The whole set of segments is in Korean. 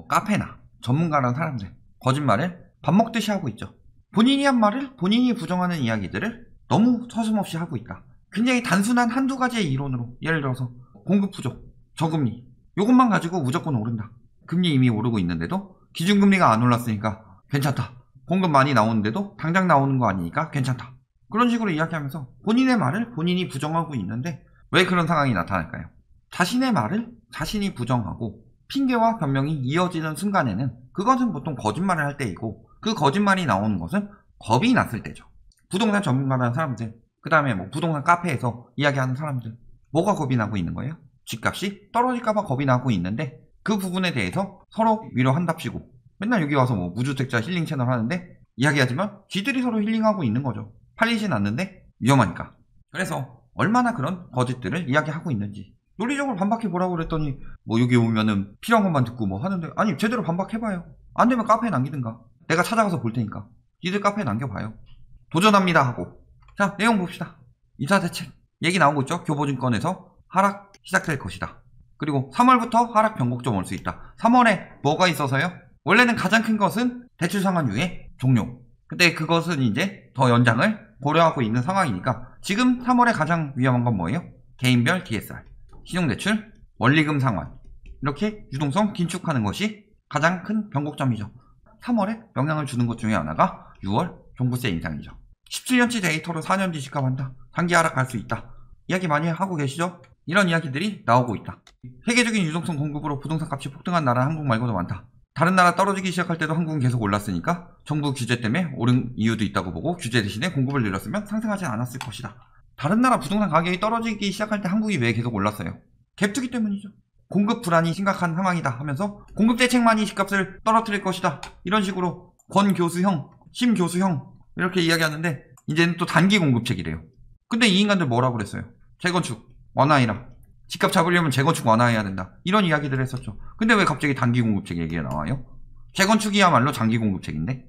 카페나 전문가라는 사람들 거짓말을 밥 먹듯이 하고 있죠. 본인이 한 말을 본인이 부정하는 이야기들을 너무 서슴없이 하고 있다. 굉장히 단순한 한두 가지의 이론으로, 예를 들어서 공급 부족, 저금리, 이것만 가지고 무조건 오른다. 금리 이미 오르고 있는데도 기준금리가 안 올랐으니까 괜찮다. 공급 많이 나오는데도 당장 나오는 거 아니니까 괜찮다. 그런 식으로 이야기하면서 본인의 말을 본인이 부정하고 있는데 왜 그런 상황이 나타날까요? 자신의 말을 자신이 부정하고 핑계와 변명이 이어지는 순간에는 그것은 보통 거짓말을 할 때이고, 그 거짓말이 나오는 것은 겁이 났을 때죠. 부동산 전문가라는 사람들, 그 다음에 뭐 부동산 카페에서 이야기하는 사람들, 뭐가 겁이 나고 있는 거예요? 집값이 떨어질까봐 겁이 나고 있는데 그 부분에 대해서 서로 위로한답시고 맨날 여기 와서 뭐 무주택자 힐링 채널 하는데 이야기하지만 지들이 서로 힐링하고 있는 거죠. 팔리진 않는데 위험하니까. 그래서 얼마나 그런 거짓들을 이야기하고 있는지 논리적으로 반박해 보라고 그랬더니 뭐 여기 오면은 필요한 것만 듣고 뭐 하는데, 아니 제대로 반박해봐요. 안 되면 카페에 남기든가 내가 찾아가서 볼 테니까 니들 카페에 남겨봐요. 도전합니다 하고. 자, 내용 봅시다. 이사대책 얘기 나오고 있죠. 교보증권에서 하락 시작될 것이다. 그리고 3월부터 하락 변곡점 올 수 있다. 3월에 뭐가 있어서요? 원래는 가장 큰 것은 대출 상환유예 종료. 근데 그것은 이제 더 연장을 고려하고 있는 상황이니까 지금 3월에 가장 위험한 건 뭐예요? 개인별 DSR, 신용대출, 원리금 상환, 이렇게 유동성 긴축하는 것이 가장 큰 변곡점이죠. 3월에 영향을 주는 것 중에 하나가 6월 종부세 인상이죠. 17년치 데이터로 4년 뒤 집값한다. 단기 하락할 수 있다. 이야기 많이 하고 계시죠? 이런 이야기들이 나오고 있다. 세계적인 유동성 공급으로 부동산 값이 폭등한 나라는 한국 말고도 많다. 다른 나라 떨어지기 시작할 때도 한국은 계속 올랐으니까 정부 규제 때문에 오른 이유도 있다고 보고, 규제 대신에 공급을 늘렸으면 상승하지 않았을 것이다. 다른 나라 부동산 가격이 떨어지기 시작할 때 한국이 왜 계속 올랐어요? 갭투기 때문이죠. 공급 불안이 심각한 상황이다 하면서 공급 대책만이 집값을 떨어뜨릴 것이다. 이런 식으로 권 교수형, 심 교수형 이렇게 이야기하는데 이제는 또 단기 공급책이래요. 근데 이 인간들 뭐라고 그랬어요? 재건축 완화해라. 집값 잡으려면 재건축 완화해야 된다. 이런 이야기들을 했었죠. 근데 왜 갑자기 단기 공급책 얘기가 나와요? 재건축이야말로 장기 공급책인데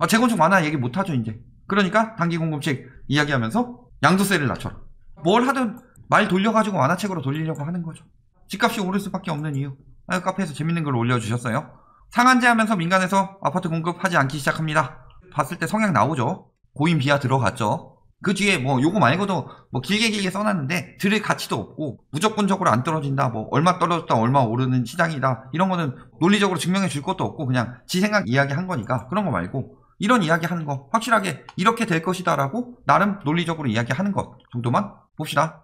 재건축 완화 얘기 못하죠 이제. 그러니까 단기 공급책 이야기하면서 양도세를 낮춰라. 뭘 하든 말 돌려가지고 완화책으로 돌리려고 하는 거죠. 집값이 오를 수밖에 없는 이유. 카페에서 재밌는 글 올려주셨어요. 상한제 하면서 민간에서 아파트 공급하지 않기 시작합니다. 봤을 때 성향 나오죠. 고인 비하 들어갔죠. 그 뒤에 뭐 요거 말고도 뭐 길게 써놨는데 들을 가치도 없고 무조건적으로 안 떨어진다, 뭐 얼마 떨어졌다 얼마 오르는 시장이다, 이런 거는 논리적으로 증명해 줄 것도 없고 그냥 지 생각 이야기 한 거니까 그런 거 말고 이런 이야기 하는 거 확실하게 이렇게 될 것이다 라고 나름 논리적으로 이야기하는 것 정도만 봅시다.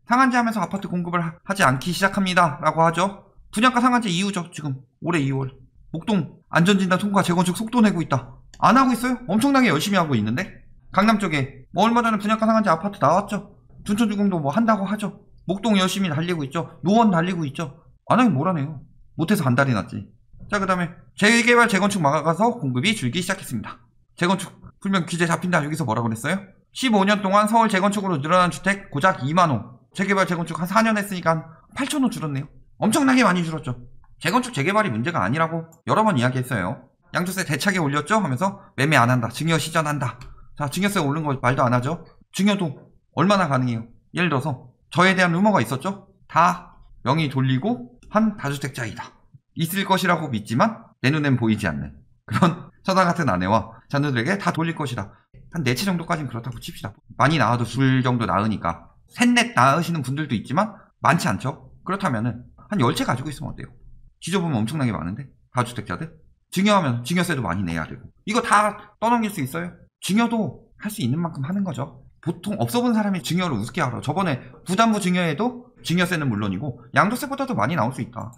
상한제 하면서 아파트 공급을 하지 않기 시작합니다 라고 하죠. 분양가 상한제 이후죠. 지금 올해 2월 목동 안전진단 통과 재건축 속도 내고 있다. 안 하고 있어요? 엄청나게 열심히 하고 있는데. 강남 쪽에 뭐 얼마 전에 분양가 상한제 아파트 나왔죠. 둔촌주공도 뭐 한다고 하죠. 목동 열심히 달리고 있죠. 노원 달리고 있죠. 안 하긴 뭐라네요. 못해서 한 달이 났지. 자, 그 다음에 재개발 재건축 막아가서 공급이 줄기 시작했습니다. 재건축 풀면 규제 잡힌다. 여기서 뭐라고 그랬어요? 15년 동안 서울 재건축으로 늘어난 주택 고작 2만호. 재개발 재건축 한 4년 했으니까 한 8천호 줄었네요. 엄청나게 많이 줄었죠. 재건축 재개발이 문제가 아니라고 여러 번 이야기했어요. 양도세 대차게 올렸죠 하면서 매매 안 한다. 증여 시전한다. 자, 증여세 오른 거 말도 안 하죠. 증여도 얼마나 가능해요? 예를 들어서 저에 대한 루머가 있었죠. 다 명의 돌리고 한 다주택자이다. 있을 것이라고 믿지만 내 눈엔 보이지 않는 그런 천사 같은 아내와 자녀들에게 다 돌릴 것이다. 한 4채 정도까지는 그렇다고 칩시다. 많이 낳아도 둘 정도 낳으니까 셋넷 낳으시는 분들도 있지만 많지 않죠. 그렇다면은 한 10채 가지고 있으면 어때요? 지져보면 엄청나게 많은데 다주택자들 증여하면 증여세도 많이 내야 되고 이거 다 떠넘길 수 있어요? 증여도 할 수 있는 만큼 하는 거죠. 보통 없어본 사람이 증여를 우습게 알아. 저번에 부담부 증여에도 증여세는 물론이고 양도세보다도 많이 나올 수 있다.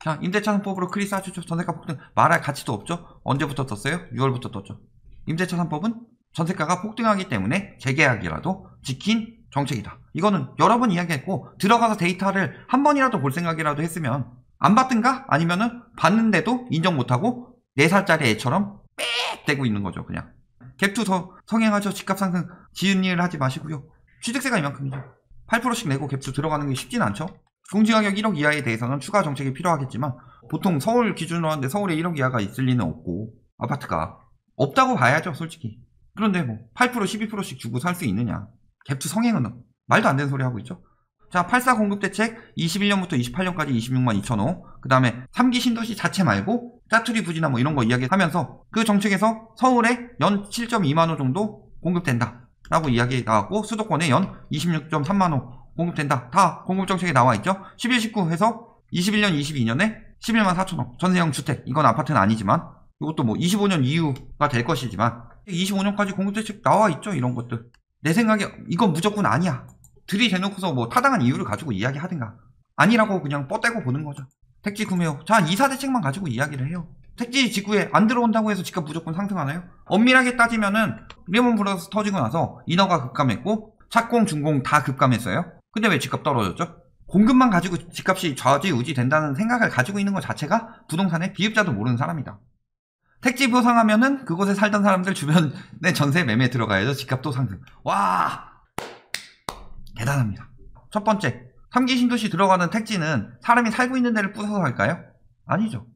자, 임대차 3법으로 크리 싸주죠. 전세가 폭등 말할 가치도 없죠. 언제부터 떴어요? 6월부터 떴죠. 임대차 3법은 전세가가 폭등하기 때문에 재계약이라도 지킨 정책이다. 이거는 여러 번 이야기했고 들어가서 데이터를 한 번이라도 볼 생각이라도 했으면 안 받든가 아니면은 받는데도 인정 못하고 4살짜리 애처럼 빽 대고 있는 거죠. 그냥 갭투 성행하죠. 집값 상승 지은 일 하지 마시고요. 취득세가 이만큼이죠. 8%씩 내고 갭투 들어가는 게 쉽진 않죠. 공시가격 1억 이하에 대해서는 추가 정책이 필요하겠지만 보통 서울 기준으로 하는데 서울에 1억 이하가 있을 리는 없고 아파트가 없다고 봐야죠. 솔직히. 그런데 뭐 8% 12%씩 주고 살 수 있느냐. 갭투 성행은 말도 안 되는 소리 하고 있죠. 자, 8.4 공급대책 21년부터 28년까지 26만 2천호. 그 다음에 3기 신도시 자체 말고 짜투리 부지나 뭐 이런 거 이야기하면서 그 정책에서 서울에 연 7.2만호 정도 공급된다 라고 이야기 나왔고, 수도권에 연 26.3만호 공급된다. 다 공급 정책에 나와 있죠. 11, 19 해서 21년, 22년에 11만 4천호 전세형 주택. 이건 아파트는 아니지만 이것도 뭐 25년 이후가 될 것이지만 25년까지 공급대책 나와 있죠. 이런 것들. 내 생각에 이건 무조건 아니야. 들이대놓고서 뭐 타당한 이유를 가지고 이야기하든가 아니라고 그냥 뻗대고 보는 거죠. 택지 구매요. 자, 이사 대책만 가지고 이야기를 해요. 택지 직구에 안 들어온다고 해서 집값 무조건 상승하나요? 엄밀하게 따지면은 리먼 브러더스 터지고 나서 인허가 급감했고 착공, 준공 다 급감했어요. 근데 왜 집값 떨어졌죠? 공급만 가지고 집값이 좌지우지 된다는 생각을 가지고 있는 것 자체가 부동산의 비읍자도 모르는 사람이다. 택지 보상하면은 그곳에 살던 사람들 주변에 전세 매매 들어가야죠. 집값도 상승. 와, 대단합니다. 첫 번째, 3기 신도시 들어가는 택지는 사람이 살고 있는 데를 부숴서 할까요? 아니죠.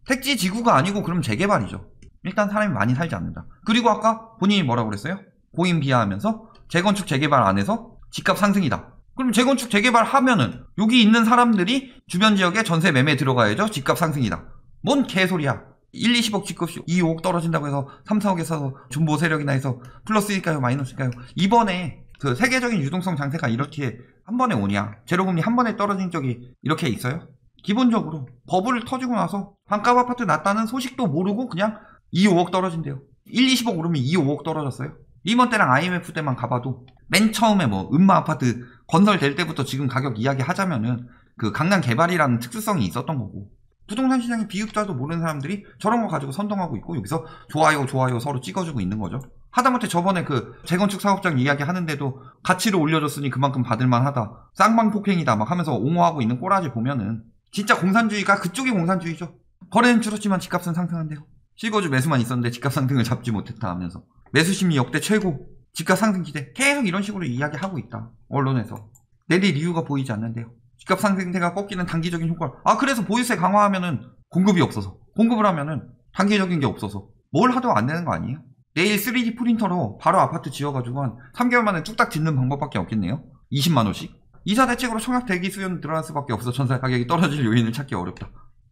택지 지구가 아니고 그럼 재개발이죠. 일단 사람이 많이 살지 않는다. 그리고 아까 본인이 뭐라고 그랬어요? 고임 비하하면서 재건축 재개발 안 해서 집값 상승이다. 그럼 재건축 재개발 하면은 여기 있는 사람들이 주변 지역에 전세 매매 들어가야죠. 집값 상승이다. 뭔 개소리야. 1, 20억 집값이 2, 5억 떨어진다고 해서 3, 4억에 사서 준보 세력이나 해서 플러스일까요? 마이너스일까요? 이번에 그 세계적인 유동성 장세가 이렇게 한 번에 오냐? 제로금리 한 번에 떨어진 적이 이렇게 있어요? 기본적으로 버블을 터지고 나서 반값 아파트 났다는 소식도 모르고 그냥 2, 5억 떨어진대요. 1, 20억 오르면 2, 5억 떨어졌어요. 리먼 때랑 IMF 때만 가봐도 맨 처음에 뭐 음마 아파트 건설될 때부터 지금 가격 이야기 하자면은 그 강남 개발이라는 특수성이 있었던 거고, 부동산 시장의 비읍자도 모르는 사람들이 저런 거 가지고 선동하고 있고 여기서 좋아요 좋아요 서로 찍어주고 있는 거죠. 하다못해 저번에 그 재건축 사업장 이야기 하는데도 가치를 올려줬으니 그만큼 받을만하다, 쌍방폭행이다 막 하면서 옹호하고 있는 꼬라지 보면은 진짜 공산주의가 그쪽이 공산주의죠. 거래는 줄었지만 집값은 상승한대요. 실거주 매수만 있었는데 집값 상승을 잡지 못했다 하면서 매수 심리 역대 최고, 집값 상승 기대, 계속 이런 식으로 이야기하고 있다. 언론에서. 내릴 이유가 보이지 않는데요. 집값 상승세가 꺾이는 단기적인 효과를. 그래서 보유세 강화하면은 공급이 없어서, 공급을 하면은 단기적인 게 없어서 뭘 하도 안 되는 거 아니에요? 내일 3D 프린터로 바로 아파트 지어가지고 한 3개월 만에 뚝딱 짓는 방법밖에 없겠네요. 20만원씩. 이사 대책으로 청약 대기 수요는 늘어날 수밖에 없어. 전세 가격이 떨어질 요인을 찾기 어렵다.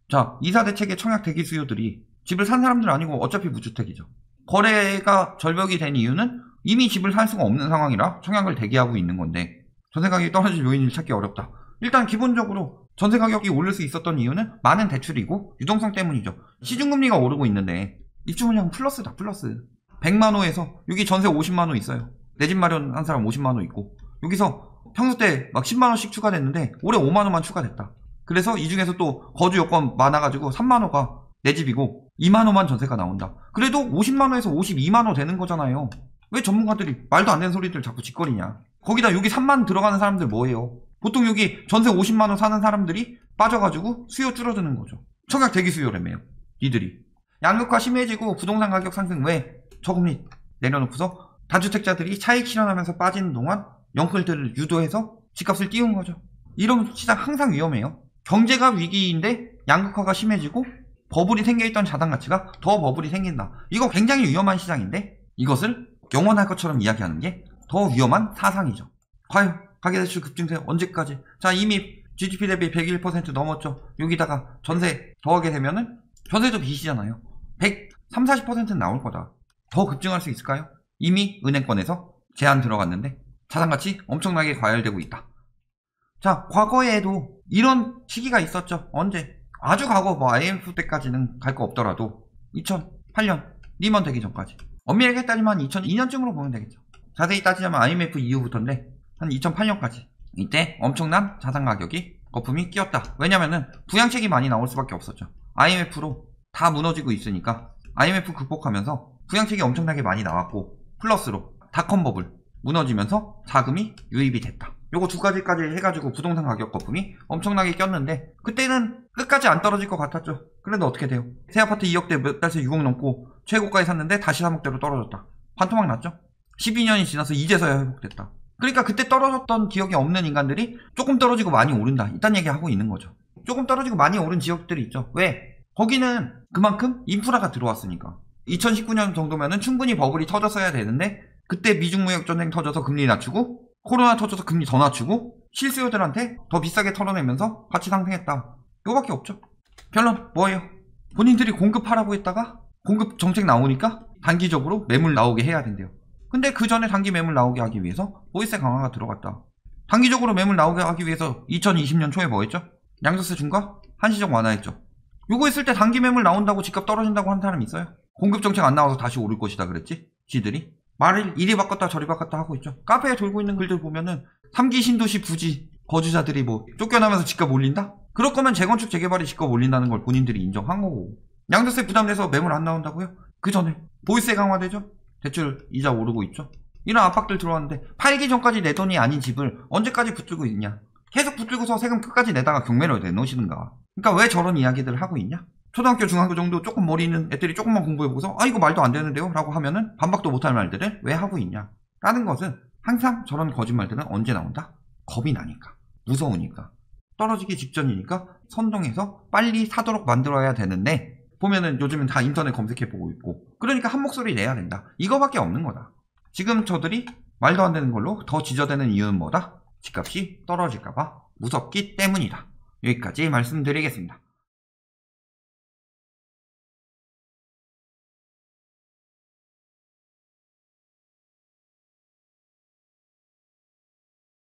자, 이사 대책의 청약 대기 수요들이 집을 산 사람들 아니고 어차피 무주택이죠. 거래가 절벽이 된 이유는 이미 집을 살 수가 없는 상황이라 청약을 대기하고 있는 건데 전세 가격이 떨어질 요인을 찾기 어렵다. 일단 기본적으로 전세 가격이 오를 수 있었던 이유는 많은 대출이고 유동성 때문이죠. 시중금리가 오르고 있는데 입주 물량은 플러스다. 플러스 100만호에서 여기 전세 50만호 있어요. 내 집 마련한 사람 50만호 있고, 여기서 평소 때 막 10만원씩 추가됐는데 올해 5만원만 추가됐다. 그래서 이 중에서 또 거주 요건 많아가지고 3만호가 내 집이고 2만호만 전세가 나온다. 그래도 50만호에서 52만호 되는 거잖아요. 왜 전문가들이 말도 안 되는 소리들 자꾸 짓거리냐. 거기다 여기 3만 들어가는 사람들 뭐예요? 보통 여기 전세 50만원 사는 사람들이 빠져가지고 수요 줄어드는 거죠. 청약 대기 수요라며요. 이들이. 양극화 심해지고 부동산 가격 상승, 왜? 저금리 내려놓고서 다주택자들이 차익 실현하면서 빠지는 동안 영끌들을 유도해서 집값을 띄운 거죠. 이런 시장 항상 위험해요. 경제가 위기인데 양극화가 심해지고 버블이 생겨있던 자산 가치가 더 버블이 생긴다. 이거 굉장히 위험한 시장인데 이것을 영원할 것처럼 이야기하는 게 더 위험한 사상이죠. 과연 가계대출 급증세 언제까지? 자, 이미 GDP 대비 101% 넘었죠. 여기다가 전세 더하게 되면은 전세도 빚이잖아요. 130, 40%는 나올 거다. 더 급증할 수 있을까요? 이미 은행권에서 제한 들어갔는데 자산가치 엄청나게 과열되고 있다. 자, 과거에도 이런 시기가 있었죠. 언제? 아주 과거 뭐 IMF 때까지는 갈 거 없더라도 2008년 리먼 되기 전까지. 엄밀하게 따지면 2002년쯤으로 보면 되겠죠. 자세히 따지자면 IMF 이후부터인데 한 2008년까지. 이때 엄청난 자산 가격이 거품이 끼었다. 왜냐면은 부양책이 많이 나올 수밖에 없었죠. IMF로 다 무너지고 있으니까 IMF 극복하면서 부양책이 엄청나게 많이 나왔고, 플러스로 닷컴 버블 무너지면서 자금이 유입이 됐다. 요거 두 가지까지 해가지고 부동산 가격 거품이 엄청나게 꼈는데 그때는 끝까지 안 떨어질 것 같았죠. 그런데 어떻게 돼요? 새 아파트 2억대 몇 달 새 6억 넘고 최고가에 샀는데 다시 3억대로 떨어졌다. 반토막 났죠? 12년이 지나서 이제서야 회복됐다. 그러니까 그때 떨어졌던 기억이 없는 인간들이 조금 떨어지고 많이 오른다, 이딴 얘기하고 있는 거죠. 조금 떨어지고 많이 오른 지역들이 있죠. 왜? 거기는 그만큼 인프라가 들어왔으니까. 2019년 정도면은 충분히 버블이 터졌어야 되는데 그때 미중무역 전쟁 터져서 금리 낮추고 코로나 터져서 금리 더 낮추고 실수요들한테 더 비싸게 털어내면서 같이 상승했다. 이거밖에 없죠. 결론 뭐예요? 본인들이 공급하라고 했다가 공급 정책 나오니까 단기적으로 매물 나오게 해야 된대요. 근데 그 전에 단기 매물 나오게 하기 위해서 보이스 강화가 들어갔다. 단기적으로 매물 나오게 하기 위해서 2020년 초에 뭐 했죠? 양도세 중과 한시적 완화했죠. 요거 했을 때 단기 매물 나온다고 집값 떨어진다고 한 사람 있어요? 공급 정책 안 나와서 다시 오를 것이다 그랬지? 지들이 말을 이리 바꿨다 저리 바꿨다 하고 있죠. 카페에 돌고 있는 글들 보면은 3기 신도시 부지 거주자들이 뭐 쫓겨나면서 집값 올린다? 그럴 거면 재건축 재개발이 집값 올린다는 걸 본인들이 인정한 거고. 양도세 부담돼서 매물 안 나온다고요? 그 전에 보이스세 강화되죠? 대출 이자 오르고 있죠? 이런 압박들 들어왔는데 팔기 전까지 내 돈이 아닌 집을 언제까지 붙들고 있냐? 계속 붙들고서 세금 끝까지 내다가 경매로 내놓으시는가? 그러니까 왜 저런 이야기들을 하고 있냐? 초등학교 중학교 정도 조금 머리 있는 애들이 조금만 공부해보고서 아 이거 말도 안 되는데요? 라고 하면은 반박도 못할 말들을 왜 하고 있냐? 라는 것은 항상 저런 거짓말들은 언제 나온다? 겁이 나니까, 무서우니까, 떨어지기 직전이니까 선동해서 빨리 사도록 만들어야 되는데 보면은 요즘은 다 인터넷 검색해보고 있고 그러니까 한 목소리 내야 된다. 이거밖에 없는 거다. 지금 저들이 말도 안 되는 걸로 더 지저대는 이유는 뭐다? 집값이 떨어질까봐 무섭기 때문이다. 여기까지 말씀드리겠습니다.